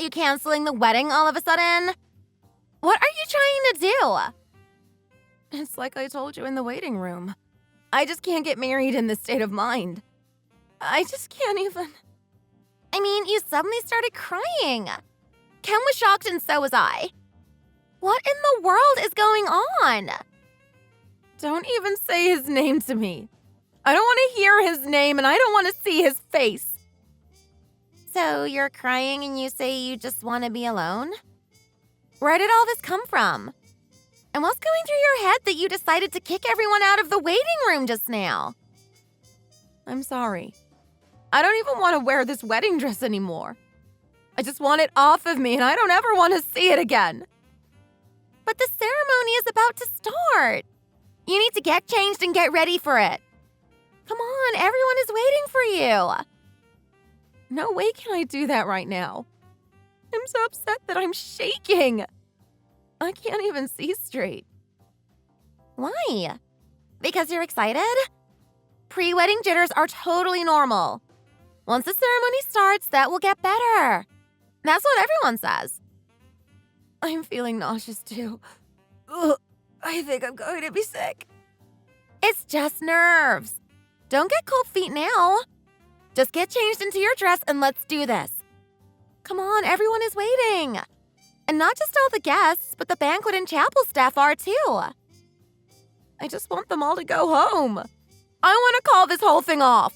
you canceling the wedding all of a sudden? What are you trying to do? It's like I told you in the waiting room. I just can't get married in this state of mind. I just can't even. I mean, you suddenly started crying. Ken was shocked and so was I. What in the world is going on? Don't even say his name to me. I don't want to hear his name and I don't want to see his face. So you're crying and you say you just want to be alone? Where did all this come from? And what's going through your head that you decided to kick everyone out of the waiting room just now? I'm sorry. I don't even want to wear this wedding dress anymore. I just want it off of me and I don't ever want to see it again. But the ceremony is about to start. You need to get changed and get ready for it. Come on, everyone is waiting for you. No way can I do that right now. I'm so upset that I'm shaking. I can't even see straight. Why? Because you're excited? Pre-wedding jitters are totally normal. Once the ceremony starts, that will get better. That's what everyone says. I'm feeling nauseous too. Ugh, I think I'm going to be sick. It's just nerves. Don't get cold feet now. Just get changed into your dress and let's do this. Come on, everyone is waiting. And not just all the guests, but the banquet and chapel staff are too. I just want them all to go home. I want to call this whole thing off.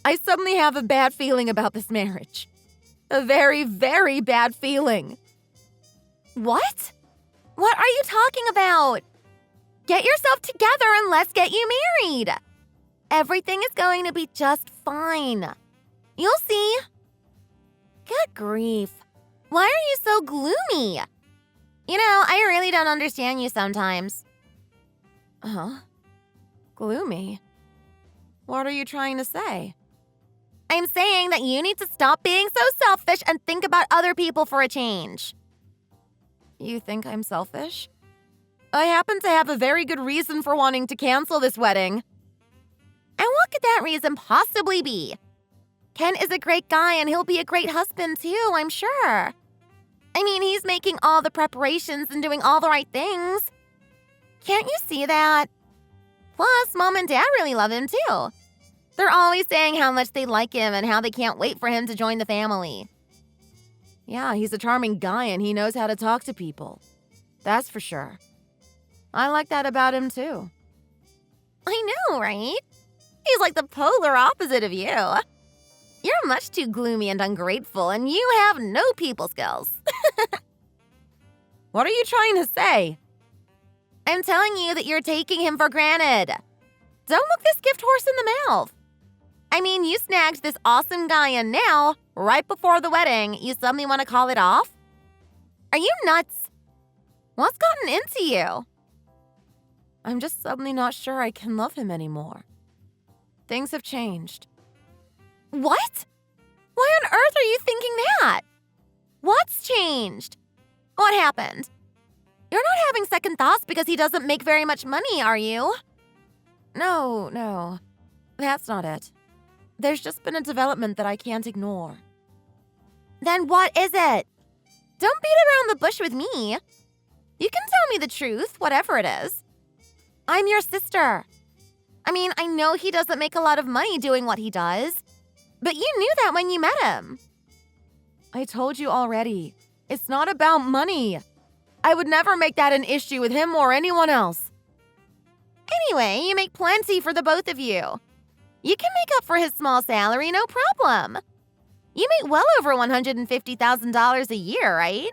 I suddenly have a bad feeling about this marriage. A very, very bad feeling. What? What are you talking about? Get yourself together and let's get you married. Everything is going to be just fine. You'll see. Good grief. Why are you so gloomy? You know, I really don't understand you sometimes. Huh? Gloomy? What are you trying to say? I'm saying that you need to stop being so selfish and think about other people for a change. You think I'm selfish? I happen to have a very good reason for wanting to cancel this wedding. And what could that reason possibly be? Ken is a great guy and he'll be a great husband too, I'm sure. I mean, he's making all the preparations and doing all the right things. Can't you see that? Plus, Mom and Dad really love him too. They're always saying how much they like him and how they can't wait for him to join the family. Yeah, he's a charming guy and he knows how to talk to people. That's for sure. I like that about him too. I know, right? He's like the polar opposite of you. You're much too gloomy and ungrateful, and you have no people skills. What are you trying to say? I'm telling you that you're taking him for granted. Don't look this gift horse in the mouth. I mean, you snagged this awesome guy, and now, right before the wedding, you suddenly want to call it off? Are you nuts? What's gotten into you? I'm just suddenly not sure I can love him anymore. Things have changed. What? Why on earth are you thinking that? What's changed? What happened? You're not having second thoughts because he doesn't make very much money, are you? No. That's not it. There's just been a development that I can't ignore. Then what is it? Don't beat around the bush with me. You can tell me the truth, whatever it is. I'm your sister. I mean, I know he doesn't make a lot of money doing what he does, but you knew that when you met him. I told you already. It's not about money. I would never make that an issue with him or anyone else. Anyway, you make plenty for the both of you. You can make up for his small salary, no problem. You make well over $150,000 a year, right?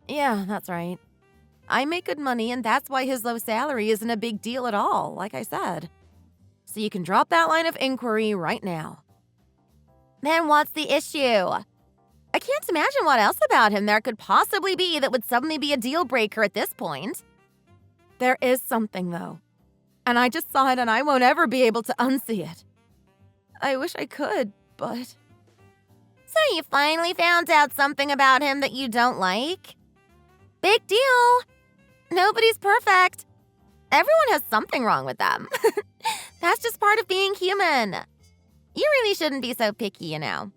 Yeah, that's right. I make good money, and that's why his low salary isn't a big deal at all, like I said. So you can drop that line of inquiry right now. Then what's the issue? I can't imagine what else about him there could possibly be that would suddenly be a deal breaker at this point. There is something, though. And I just saw it and I won't ever be able to unsee it. I wish I could, but... So you finally found out something about him that you don't like? Big deal. Nobody's perfect. Everyone has something wrong with them. That's just part of being human. You really shouldn't be so picky, you know.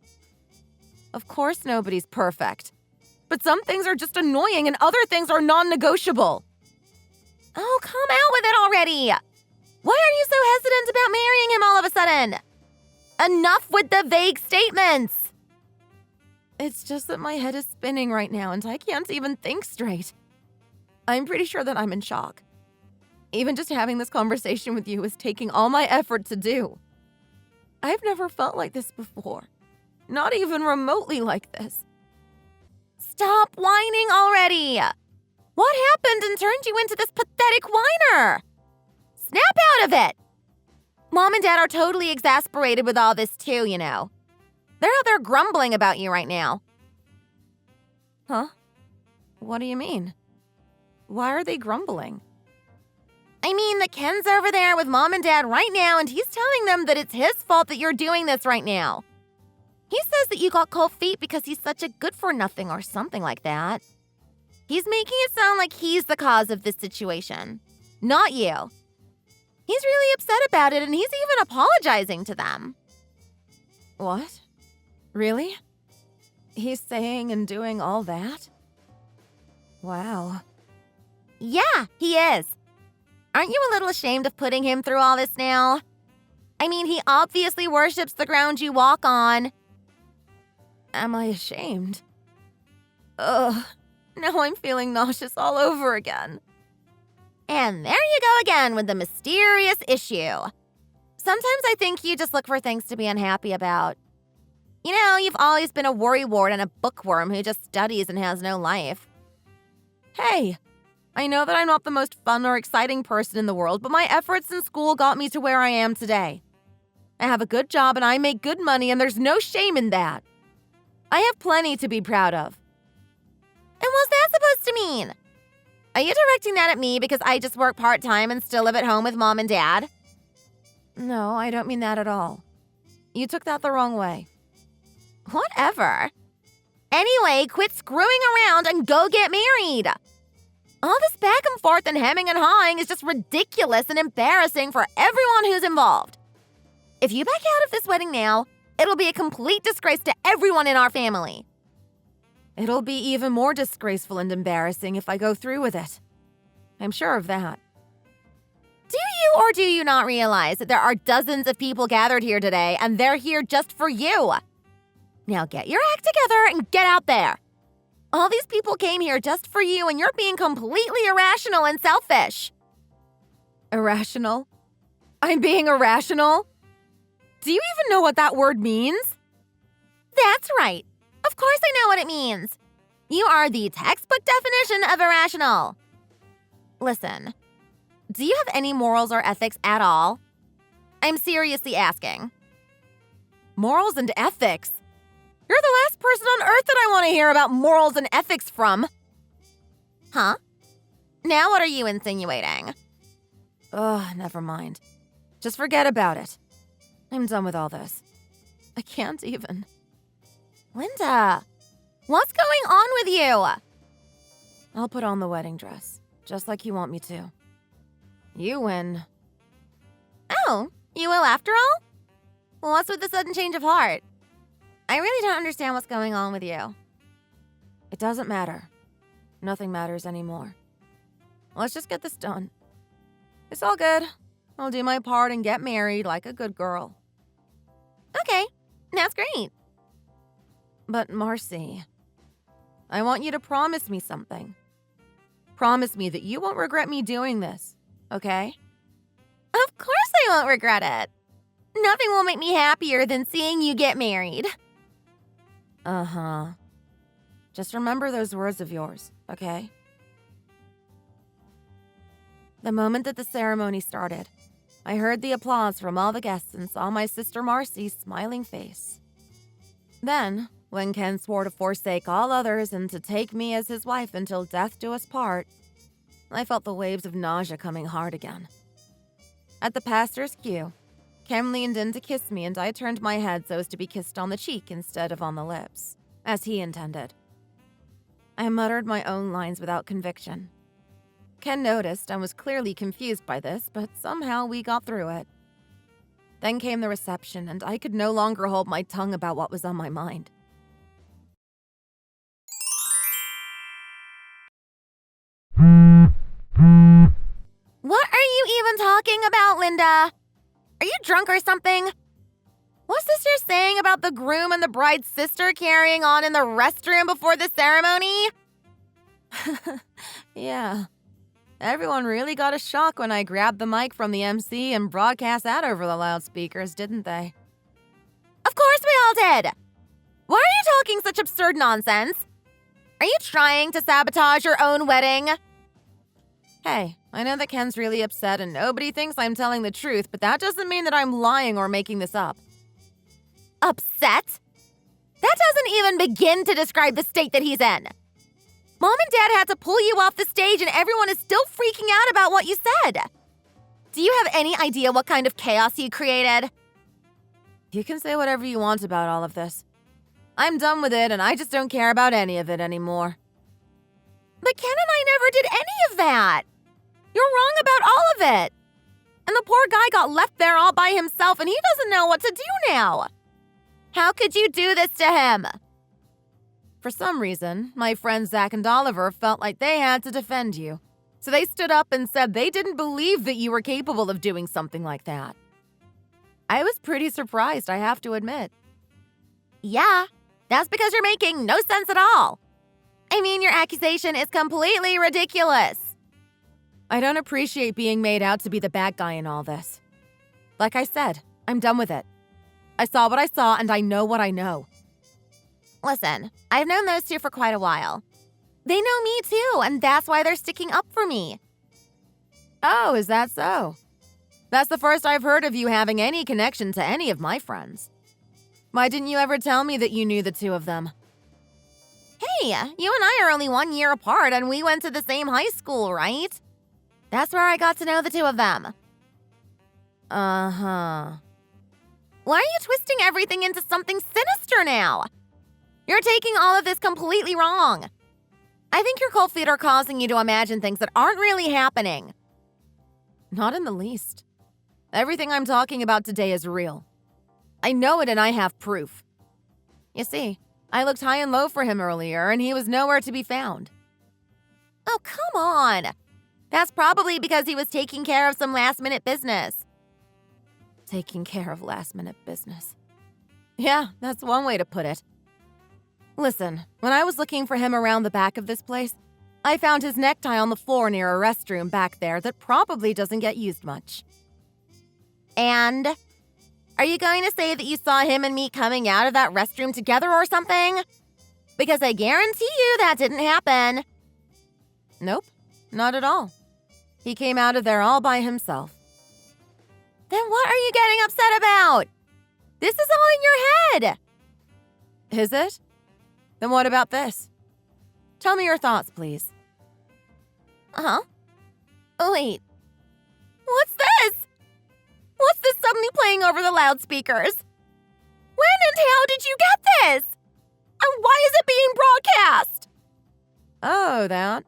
Of course nobody's perfect. But some things are just annoying and other things are non-negotiable. Oh, come out with it already! Why are you so hesitant about marrying him all of a sudden? Enough with the vague statements! It's just that my head is spinning right now and I can't even think straight. I'm pretty sure that I'm in shock. Even just having this conversation with you is taking all my effort to do. I've never felt like this before. Not even remotely like this. Stop whining already! What happened and turned you into this pathetic whiner? Snap out of it! Mom and Dad are totally exasperated with all this too, you know. They're out there grumbling about you right now. Huh? What do you mean? Why are they grumbling? I mean, that Ken's over there with Mom and Dad right now, and he's telling them that it's his fault that you're doing this right now. He says that you got cold feet because he's such a good-for-nothing or something like that. He's making it sound like he's the cause of this situation, not you. He's really upset about it, and he's even apologizing to them. What? Really? He's saying and doing all that? Wow. Yeah, he is. Aren't you a little ashamed of putting him through all this now? I mean, he obviously worships the ground you walk on. Am I ashamed? Ugh, now I'm feeling nauseous all over again. And there you go again with the mysterious issue. Sometimes I think you just look for things to be unhappy about. You know, you've always been a worrywart and a bookworm who just studies and has no life. Hey, I know that I'm not the most fun or exciting person in the world, but my efforts in school got me to where I am today. I have a good job and I make good money, and there's no shame in that. I have plenty to be proud of. And what's that supposed to mean? Are you directing that at me because I just work part-time and still live at home with Mom and Dad? No, I don't mean that at all. You took that the wrong way. Whatever. Anyway, quit screwing around and go get married. All this back and forth and hemming and hawing is just ridiculous and embarrassing for everyone who's involved. If you back out of this wedding now, it'll be a complete disgrace to everyone in our family. It'll be even more disgraceful and embarrassing if I go through with it. I'm sure of that. Do you or do you not realize that there are dozens of people gathered here today and they're here just for you? Now get your act together and get out there. All these people came here just for you and you're being completely irrational and selfish. Irrational? I'm being irrational? Do you even know what that word means? That's right. Of course I know what it means. You are the textbook definition of irrational. Listen, do you have any morals or ethics at all? I'm seriously asking. Morals and ethics? You're the last person on earth that I want to hear about morals and ethics from. Huh? Now what are you insinuating? Ugh, never mind. Just forget about it. I'm done with all this. I can't even. Linda, what's going on with you? I'll put on the wedding dress, just like you want me to. You win. Oh, you will after all? Well, what's with the sudden change of heart? I really don't understand what's going on with you. It doesn't matter. Nothing matters anymore. Let's just get this done. It's all good. I'll do my part and get married like a good girl. Okay, that's great. But Marcy, I want you to promise me something. Promise me that you won't regret me doing this, okay? Of course I won't regret it. Nothing will make me happier than seeing you get married. Uh-huh. Just remember those words of yours, okay? The moment that the ceremony started, I heard the applause from all the guests and saw my sister Marcy's smiling face. Then, when Ken swore to forsake all others and to take me as his wife until death do us part, I felt the waves of nausea coming hard again. At the pastor's cue, Ken leaned in to kiss me and I turned my head so as to be kissed on the cheek instead of on the lips, as he intended. I muttered my own lines without conviction. Ken noticed and was clearly confused by this, but somehow we got through it. Then came the reception, and I could no longer hold my tongue about what was on my mind. What are you even talking about, Linda? Are you drunk or something? What's this you're saying about the groom and the bride's sister carrying on in the restroom before the ceremony? Yeah. Everyone really got a shock when I grabbed the mic from the MC and broadcast that over the loudspeakers, didn't they? Of course we all did! Why are you talking such absurd nonsense? Are you trying to sabotage your own wedding? Hey, I know that Ken's really upset and nobody thinks I'm telling the truth, but that doesn't mean that I'm lying or making this up. Upset? That doesn't even begin to describe the state that he's in. Mom and Dad had to pull you off the stage and everyone is still freaking out about what you said. Do you have any idea what kind of chaos you created? You can say whatever you want about all of this. I'm done with it and I just don't care about any of it anymore. But Ken and I never did any of that. You're wrong about all of it. And the poor guy got left there all by himself and he doesn't know what to do now. How could you do this to him? For some reason, my friends Zach and Oliver felt like they had to defend you. So they stood up and said they didn't believe that you were capable of doing something like that. I was pretty surprised, I have to admit. Yeah, that's because you're making no sense at all. I mean, your accusation is completely ridiculous. I don't appreciate being made out to be the bad guy in all this. Like I said, I'm done with it. I saw what I saw and I know what I know. Listen, I've known those two for quite a while. They know me too, and that's why they're sticking up for me. Oh, is that so? That's the first I've heard of you having any connection to any of my friends. Why didn't you ever tell me that you knew the two of them? Hey, you and I are only 1 year apart and we went to the same high school, right? That's where I got to know the two of them. Uh-huh. Why are you twisting everything into something sinister now? You're taking all of this completely wrong. I think your cold feet are causing you to imagine things that aren't really happening. Not in the least. Everything I'm talking about today is real. I know it and I have proof. You see, I looked high and low for him earlier and he was nowhere to be found. Oh, come on. That's probably because he was taking care of some last-minute business. Taking care of last-minute business. Yeah, that's one way to put it. Listen, when I was looking for him around the back of this place, I found his necktie on the floor near a restroom back there that probably doesn't get used much. And? Are you going to say that you saw him and me coming out of that restroom together or something? Because I guarantee you that didn't happen. Nope, not at all. He came out of there all by himself. Then what are you getting upset about? This is all in your head. Is it? Then what about this? Tell me your thoughts, please. Huh? Oh, wait. What's this? What's this suddenly playing over the loudspeakers? When and how did you get this? And why is it being broadcast? Oh, that?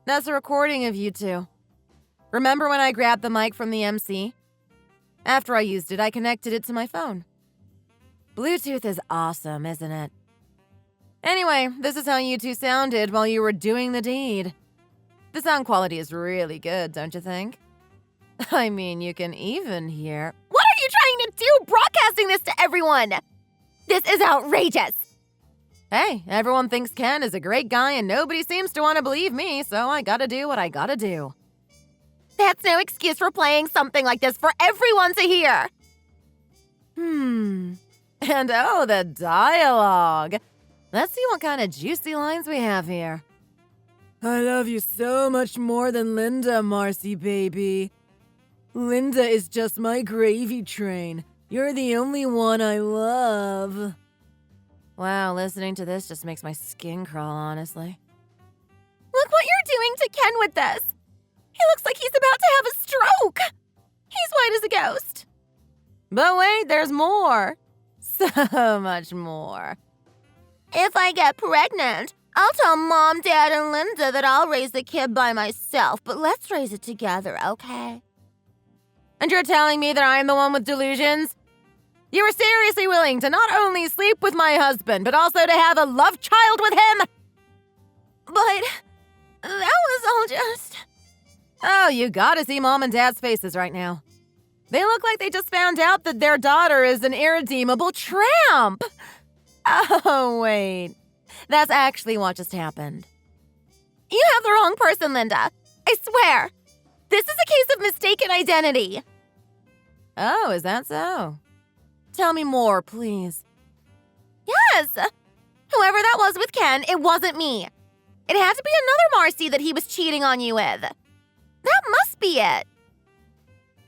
That's a recording of you two. Remember when I grabbed the mic from the MC? After I used it, I connected it to my phone. Bluetooth is awesome, isn't it? Anyway, this is how you two sounded while you were doing the deed. The sound quality is really good, don't you think? I mean, you can even hear... What are you trying to do broadcasting this to everyone? This is outrageous. Hey, everyone thinks Ken is a great guy and nobody seems to want to believe me, so I gotta do what I gotta do. That's no excuse for playing something like this for everyone to hear. And oh, the dialogue. Let's see what kind of juicy lines we have here. I love you so much more than Linda, Marcy, baby. Linda is just my gravy train. You're the only one I love. Wow, listening to this just makes my skin crawl, honestly. Look what you're doing to Ken with this. He looks like he's about to have a stroke. He's white as a ghost. But wait, there's more. So much more. If I get pregnant, I'll tell Mom, Dad, and Linda that I'll raise the kid by myself, but let's raise it together, okay? And you're telling me that I'm the one with delusions? You were seriously willing to not only sleep with my husband, but also to have a love child with him? But That was all just... Oh, you gotta see Mom and Dad's faces right now. They look like they just found out that their daughter is an irredeemable tramp. Oh, wait. That's actually what just happened. You have the wrong person, Linda. I swear. This is a case of mistaken identity. Oh, is that so? Tell me more, please. Yes. Whoever that was with Ken, it wasn't me. It had to be another Marcy that he was cheating on you with. That must be it.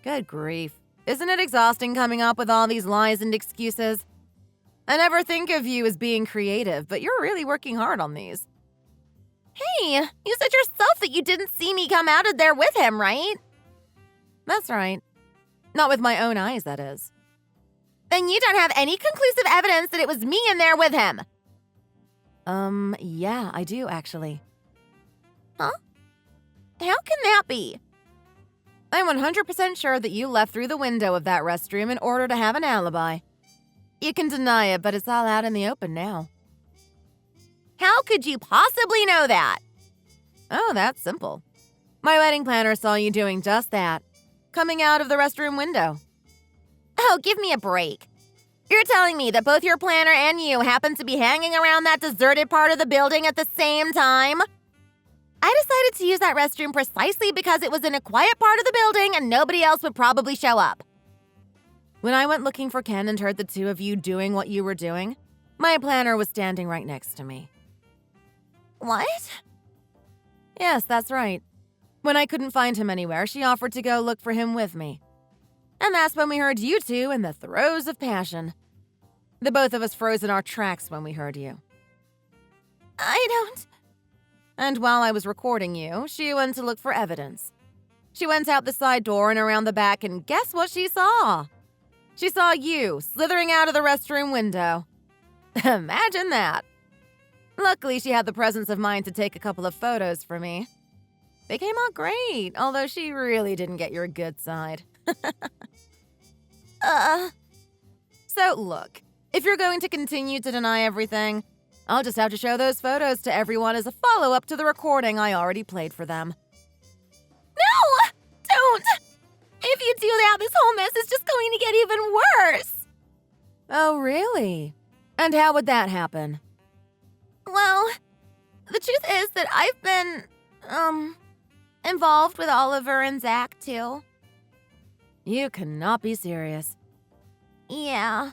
Good grief. Isn't it exhausting coming up with all these lies and excuses? I never think of you as being creative, but you're really working hard on these. Hey, you said yourself that you didn't see me come out of there with him, right? That's right. Not with my own eyes, that is. Then you don't have any conclusive evidence that it was me in there with him. Yeah, I do, actually. Huh? How can that be? I'm 100% sure that you left through the window of that restroom in order to have an alibi. You can deny it, but it's all out in the open now. How could you possibly know that? Oh, that's simple. My wedding planner saw you doing just that, coming out of the restroom window. Oh, give me a break. You're telling me that both your planner and you happen to be hanging around that deserted part of the building at the same time? I decided to use that restroom precisely because it was in a quiet part of the building and nobody else would probably show up. When I went looking for Ken and heard the two of you doing what you were doing, my planner was standing right next to me. What? Yes, that's right. When I couldn't find him anywhere, she offered to go look for him with me. And that's when we heard you two in the throes of passion. The both of us froze in our tracks when we heard you. I don't... And while I was recording you, she went to look for evidence. She went out the side door and around the back, and guess what she saw? She saw you slithering out of the restroom window. Imagine that. Luckily, she had the presence of mind to take a couple of photos for me. They came out great, although she really didn't get your good side. So look, if you're going to continue to deny everything, I'll just have to show those photos to everyone as a follow-up to the recording I already played for them. No! Don't! If you do that, this whole mess is just going to get even worse. Oh, really? And how would that happen? Well, the truth is that I've been, involved with Oliver and Zach, too. You cannot be serious. Yeah.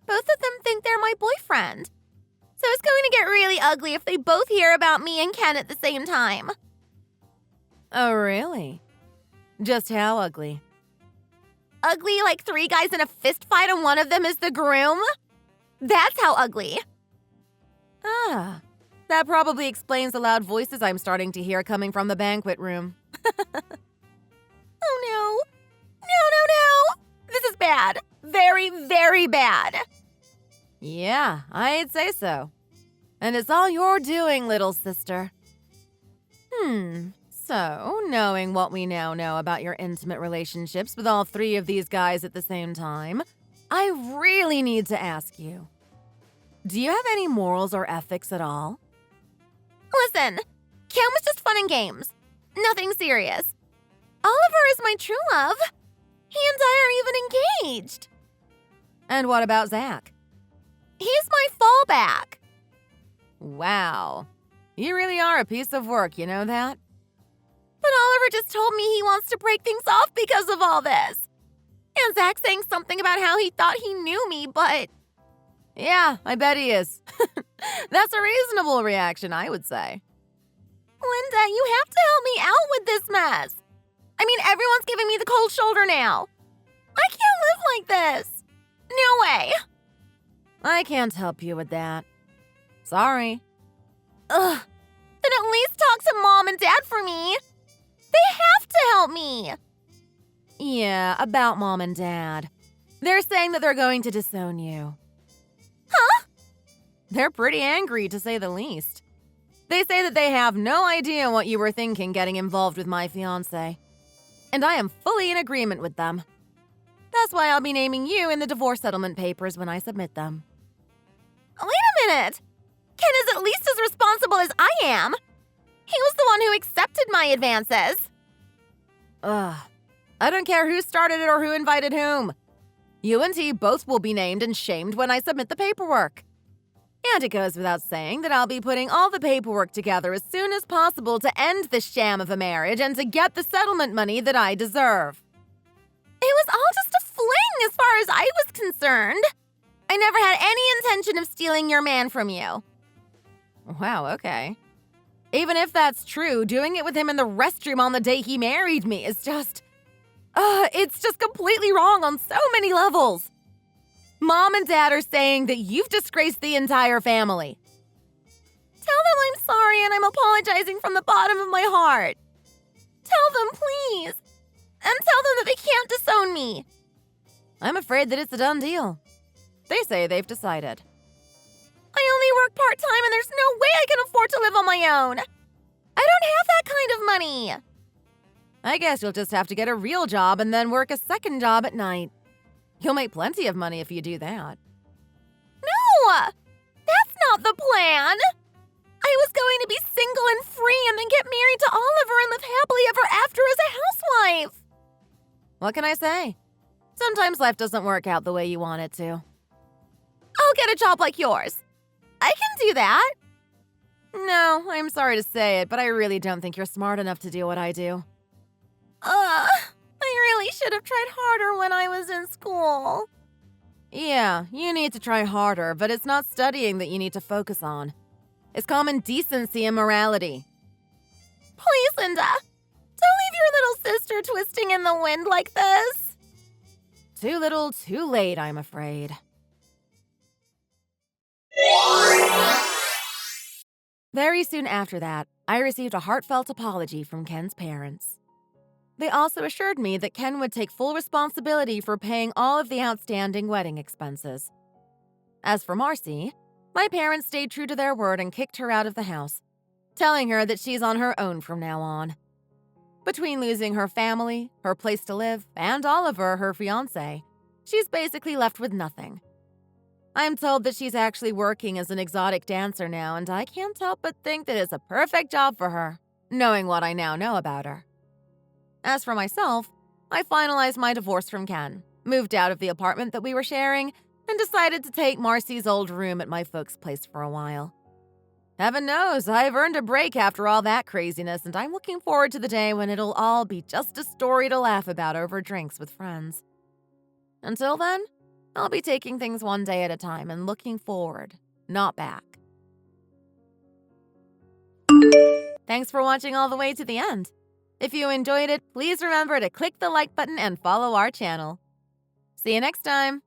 Both of them think they're my boyfriend. So it's going to get really ugly if they both hear about me and Ken at the same time. Oh, really? Just how ugly? Ugly like 3 guys in a fist fight and one of them is the groom? That's how ugly. Ah, that probably explains the loud voices I'm starting to hear coming from the banquet room. Oh no. No. This is bad. Very, very bad. Yeah, I'd say so. And it's all your doing, little sister. So, knowing what we now know about your intimate relationships with all 3 of these guys at the same time, I really need to ask you. Do you have any morals or ethics at all? Listen, Ken was just fun and games. Nothing serious. Oliver is my true love. He and I are even engaged. And what about Zach? He's my fallback. Wow. You really are a piece of work, you know that? But Oliver just told me he wants to break things off because of all this. And Zach saying something about how he thought he knew me, but... Yeah, I bet he is. That's a reasonable reaction, I would say. Linda, you have to help me out with this mess. I mean, everyone's giving me the cold shoulder now. I can't live like this. No way. I can't help you with that. Sorry. Ugh. Then at least talk to Mom and Dad for me. They have to help me. Yeah, about Mom and Dad. They're saying that they're going to disown you. Huh? They're pretty angry, to say the least. They say that they have no idea what you were thinking getting involved with my fiancé. And I am fully in agreement with them. That's why I'll be naming you in the divorce settlement papers when I submit them. Wait a minute. Ken is at least as responsible as I am. He was the one who accepted my advances. Ugh. I don't care who started it or who invited whom. You and he both will be named and shamed when I submit the paperwork. And it goes without saying that I'll be putting all the paperwork together as soon as possible to end this sham of a marriage and to get the settlement money that I deserve. It was all just a fling as far as I was concerned. I never had any intention of stealing your man from you. Wow, okay. Even if that's true, doing it with him in the restroom on the day he married me is just... it's just completely wrong on so many levels. Mom and Dad are saying that you've disgraced the entire family. Tell them I'm sorry and I'm apologizing from the bottom of my heart. Tell them, please. And tell them that they can't disown me. I'm afraid that it's a done deal. They say they've decided. I only work part-time and there's no way I can afford to live on my own. I don't have that kind of money. I guess you'll just have to get a real job and then work a second job at night. You'll make plenty of money if you do that. No! That's not the plan! I was going to be single and free and then get married to Oliver and live happily ever after as a housewife! What can I say? Sometimes life doesn't work out the way you want it to. I'll get a job like yours. I can do that. No, I'm sorry to say it, but I really don't think you're smart enough to do what I do. I really should have tried harder when I was in school. Yeah, you need to try harder, but it's not studying that you need to focus on. It's common decency and morality. Please, Linda, don't leave your little sister twisting in the wind like this. Too little, too late, I'm afraid. Very soon after that, I received a heartfelt apology from Ken's parents. They also assured me that Ken would take full responsibility for paying all of the outstanding wedding expenses. As for Marcy, my parents stayed true to their word and kicked her out of the house, telling her that she's on her own from now on. Between losing her family, her place to live, and Oliver, her fiancé, she's basically left with nothing. I'm told that she's actually working as an exotic dancer now, and I can't help but think that it's a perfect job for her, knowing what I now know about her. As for myself, I finalized my divorce from Ken, moved out of the apartment that we were sharing, and decided to take Marcy's old room at my folks' place for a while. Heaven knows I've earned a break after all that craziness, and I'm looking forward to the day when it'll all be just a story to laugh about over drinks with friends. Until then, I'll be taking things one day at a time and looking forward, not back. Thanks for watching all the way to the end. If you enjoyed it, please remember to click the like button and follow our channel. See you next time!